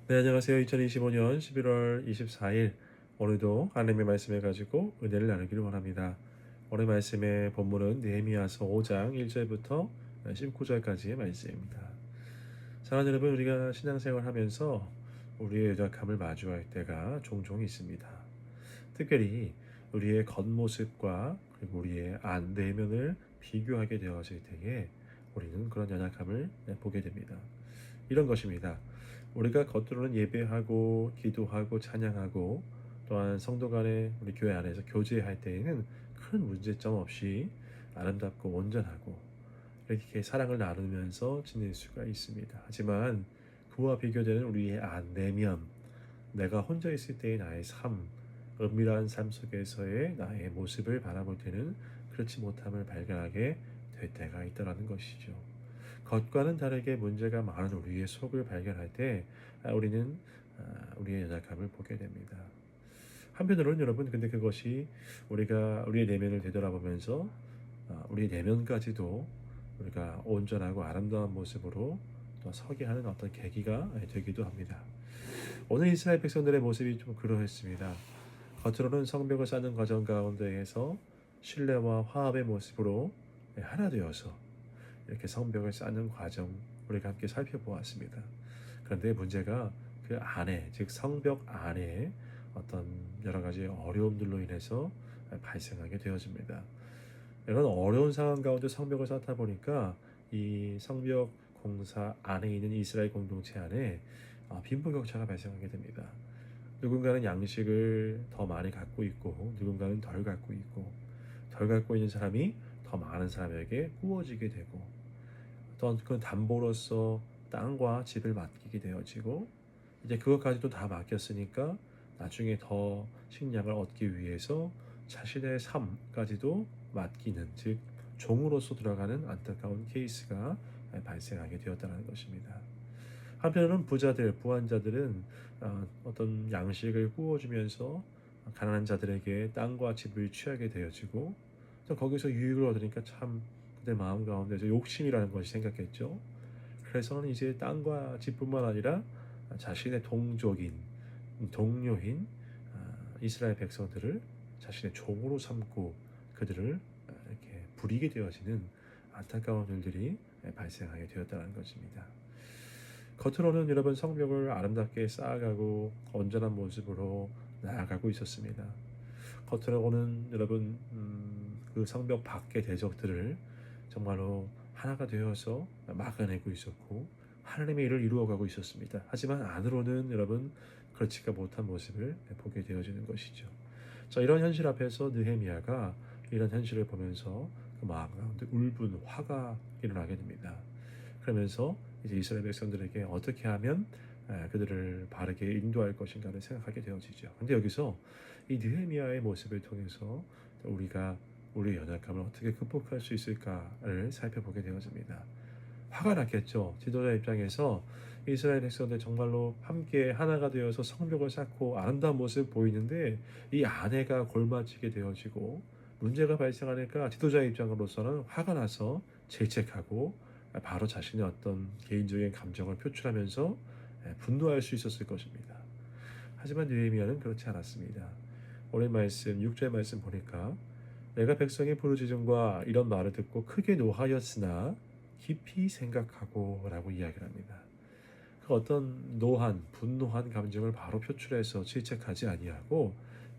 네, 안녕하세요. 2025년 11월 24일 오늘도 하나님의 말씀을 가지고 은혜를 나누기를 원합니다. 오늘 말씀의 본문은 느헤미야서 5장 1절부터 19절까지의 말씀입니다. 사랑하는 여러분, 우리가 신앙생활 하면서 우리의 연약함을 마주할 때가 종종 있습니다. 특별히 우리의 겉모습과 그리고 우리의 내면을 비교하게 되어질 때에 우리는 그런 연약함을 보게 됩니다. 이런 것입니다. 우리가 겉으로는 예배하고 기도하고 찬양하고 또한 성도 간에 우리 교회 안에서 교제할 때에는 큰 문제점 없이 아름답고 온전하고 이렇게 사랑을 나누면서 지낼 수가 있습니다. 하지만 그와 비교되는 우리의 내면, 내가 혼자 있을 때의 나의 삶, 은밀한 삶 속에서의 나의 모습을 바라볼 때는 그렇지 못함을 발견하게 될 때가 있다는 것이죠. 겉과는 다르게 문제가 많은 우리의 속을 발견할 때 우리는 우리의 연약함을 보게 됩니다. 한편으로는 여러분, 근데 그것이 우리가 우리의 내면을 되돌아보면서 우리의 내면까지도 우리가 온전하고 아름다운 모습으로 또 서게 하는 어떤 계기가 되기도 합니다. 오늘 이스라엘 백성들의 모습이 좀 그러했습니다. 겉으로는 성벽을 쌓는 과정 가운데에서 신뢰와 화합의 모습으로 하나 되어서 이렇게 성벽을 쌓는 과정 우리가 함께 살펴보았습니다. 그런데 문제가 그 안에, 즉 성벽 안에 어떤 여러 가지 어려움들로 인해서 발생하게 되어집니다. 이런 어려운 상황 가운데 성벽을 쌓다 보니까 이 성벽 공사 안에 있는 이스라엘 공동체 안에 빈부격차가 발생하게 됩니다. 누군가는 양식을 더 많이 갖고 있고 누군가는 덜 갖고 있고, 덜 갖고 있는 사람이 더 많은 사람에게 구워지게 되고, 어떤 그 담보로서 땅과 집을 맡기게 되어지고, 이제 그것까지도 다 맡겼으니까 나중에 더 식량을 얻기 위해서 자신의 삶까지도 맡기는, 즉 종으로서 들어가는 안타까운 케이스가 발생하게 되었다는 것입니다. 한편으로는 부한자들은 어떤 양식을 구워주면서 가난한 자들에게 땅과 집을 취하게 되어지고, 또 거기서 유익을 얻으니까 참 그들 마음 가운데서 욕심이라는 것이 생겼겠죠. 그래서는 이제 땅과 집뿐만 아니라 자신의 동족인, 동료인 이스라엘 백성들을 자신의 종으로 삼고 그들을 이렇게 부리게 되어지는 안타까운 일들이 발생하게 되었다는 것입니다. 겉으로는 여러분 성벽을 아름답게 쌓아가고 온전한 모습으로 나아가고 있었습니다. 겉으로는 여러분 그 성벽 밖의 대적들을 정말로 하나가 되어서 막아내고 있었고 하나님의 일을 이루어가고 있었습니다. 하지만 안으로는 여러분 그렇지가 못한 모습을 보게 되어지는 것이죠. 자, 이런 현실 앞에서 느헤미야가 이런 현실을 보면서 그 마음 가운데 울분, 화가 일어나게 됩니다. 그러면서 이제 이스라엘 백성들에게 어떻게 하면 그들을 바르게 인도할 것인가를 생각하게 되어지죠. 근데 여기서 이 느헤미야의 모습을 통해서 우리가 우리의 연약함을 어떻게 극복할 수 있을까를 살펴보게 되어집니다. 화가 났겠죠. 지도자 입장에서 이스라엘 백성들 정말로 함께 하나가 되어서 성벽을 쌓고 아름다운 모습을 보이는데 이 아내가 골맞지게 되어지고 문제가 발생하니까 지도자 입장으로서는 화가 나서 질책하고 바로 자신의 어떤 개인적인 감정을 표출하면서 분노할 수 있었을 것입니다. 하지만 느헤미야는 그렇지 않았습니다. 오늘 말씀 6절 말씀 보니까 내가 백성의 부르짖음과 이런 말을 듣고 크게 노하였으나 깊이 생각하고 라고 이야기를 합니다. 그 어떤 분노한 감정을 바로 표출해서 질책하지 아니하고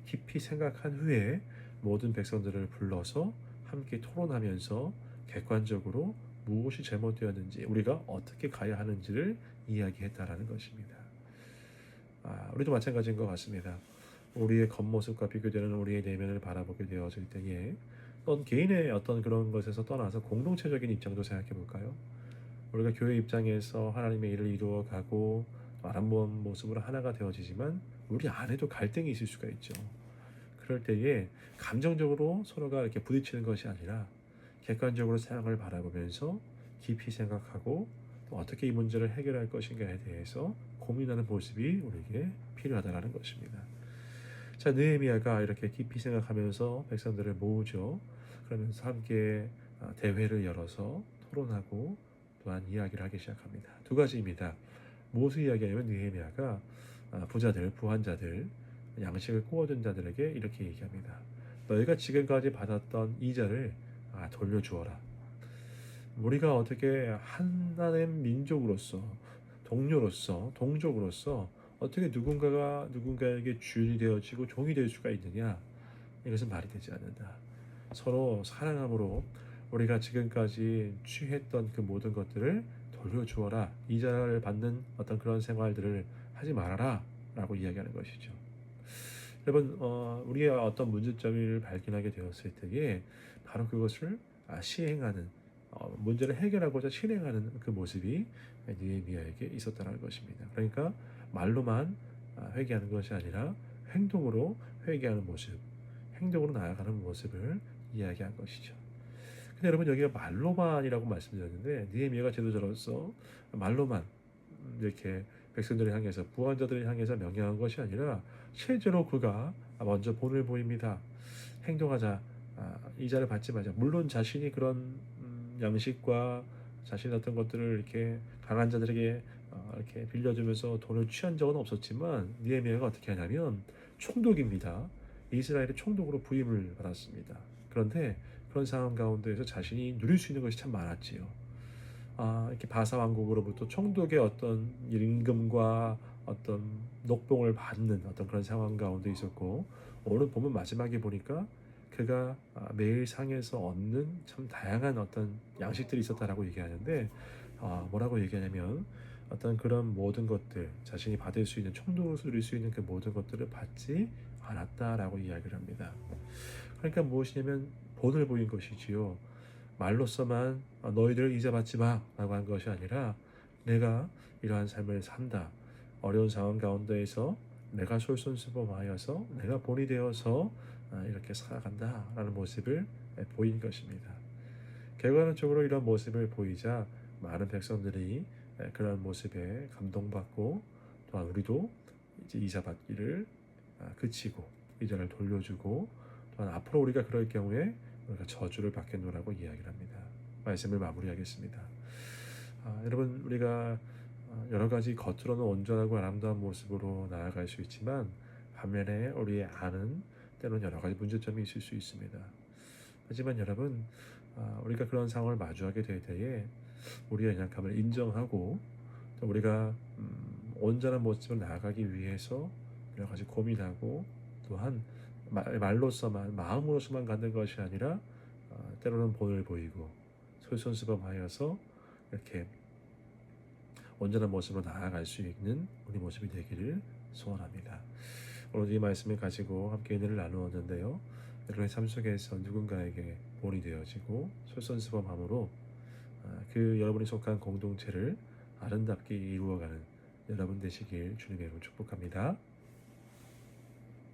깊이 생각한 후에 모든 백성들을 불러서 함께 토론하면서 객관적으로 무엇이 잘못되었는지, 우리가 어떻게 가야 하는지를 이야기했다라는 것입니다. 우리도 마찬가지인 것 같습니다. 우리의 겉모습과 비교되는 우리의 내면을 바라보게 되어질 때에 개인의 어떤 그런 것에서 떠나서 공동체적인 입장도 생각해 볼까요? 우리가 교회 입장에서 하나님의 일을 이루어가고 아름다운 모습으로 하나가 되어지지만 우리 안에도 갈등이 있을 수가 있죠. 그럴 때에 감정적으로 서로가 이렇게 부딪히는 것이 아니라 객관적으로 상황을 바라보면서 깊이 생각하고 또 어떻게 이 문제를 해결할 것인가에 대해서 고민하는 모습이 우리에게 필요하다는 것입니다. 자, 느헤미야가 이렇게 깊이 생각하면서 백성들을 모으죠. 그러면서 함께 대회를 열어서 토론하고 또한 이야기를 하기 시작합니다. 두 가지입니다. 무엇을 이야기하냐면 느헤미야가 부자들, 부한자들, 양식을 구워준 자들에게 이렇게 얘기합니다. 너희가 지금까지 받았던 이자를 돌려주어라. 우리가 어떻게 하나님 민족으로서, 동료로서, 동족으로서 어떻게 누군가가 누군가에게 주인이 되어지고 종이 될 수가 있느냐? 이것은 말이 되지 않는다. 서로 사랑함으로 우리가 지금까지 취했던 그 모든 것들을 돌려주어라. 이자를 받는 어떤 그런 생활들을 하지 말아라 라고 이야기하는 것이죠. 여러분, 우리가 어떤 문제점을 발견하게 되었을 때에 바로 그것을 시행하는, 문제를 해결하고자 실행하는 그 모습이 느헤미야에게 있었다는 것입니다. 그러니까 말로만 회개하는 것이 아니라 행동으로 회개하는 모습, 행동으로 나아가는 모습을 이야기한 것이죠. 근데 여러분, 여기가 말로만이라고 말씀드렸는데 느헤미야가 지도자로서 말로만 이렇게 백성들을 향해서, 부한자들을 향해서 명령한 것이 아니라 실제로 그가 먼저 본을 보입니다. 행동하자, 이자를 받지 말자. 물론 자신이 그런 양식과 자신의 어떤 것들을 이렇게 강한 자들에게 이렇게 빌려주면서 돈을 취한 적은 없었지만 느헤미야가 어떻게 하냐면 총독입니다. 이스라엘의 총독으로 부임을 받았습니다. 그런데 그런 상황 가운데에서 자신이 누릴 수 있는 것이 참 많았지요. 이렇게 바사 왕국으로부터 총독의 어떤 임금과 어떤 녹봉을 받는 어떤 그런 상황 가운데 있었고, 오늘 보면 마지막에 보니까 그가 매일 상에서 얻는 참 다양한 어떤 양식들이 있었다라고 얘기하는데, 뭐라고 얘기하냐면 어떤 그런 모든 것들, 자신이 받을 수 있는, 총독으로 누릴 수 있는 그 모든 것들을 받지 않았다라고 이야기를 합니다. 그러니까 무엇이냐면 본을 보인 것이지요. 말로서만 너희들 이자 받지 마 라고 한 것이 아니라 내가 이러한 삶을 산다. 어려운 상황 가운데에서 내가 솔선수범하여서 내가 본이 되어서 이렇게 살아간다 라는 모습을 보인 것입니다. 결과론적으로 이런 모습을 보이자 많은 백성들이 그런 모습에 감동받고, 또한 우리도 이제 이자 받기를 그치고 이자를 돌려주고, 또한 앞으로 우리가 그럴 경우에 우리가 저주를 받겠노라고 이야기를 합니다. 말씀을 마무리하겠습니다. 여러분, 우리가 여러 가지 겉으로는 온전하고 아름다운 모습으로 나아갈 수 있지만 반면에 우리의 안은 때로는 여러 가지 문제점이 있을 수 있습니다. 하지만 여러분, 우리가 그런 상황을 마주하게 될 때에 우리의 연약함을 인정하고, 또 우리가 온전한 모습으로 나아가기 위해서 여러 가지 고민하고, 또한 말로서만, 마음으로서만 갖는 것이 아니라 때로는 본을 보이고 솔선수범하여서 이렇게 온전한 모습으로 나아갈 수 있는 우리 모습이 되기를 소원합니다. 오늘 이 말씀을 가지고 함께 은혜를 나누었는데요. 여러분의 삶 속에서 누군가에게 본이 되어지고 솔선수범함으로 그 여러분이 속한 공동체를 아름답게 이루어가는 여러분 되시길 주님의 이름으로 축복합니다.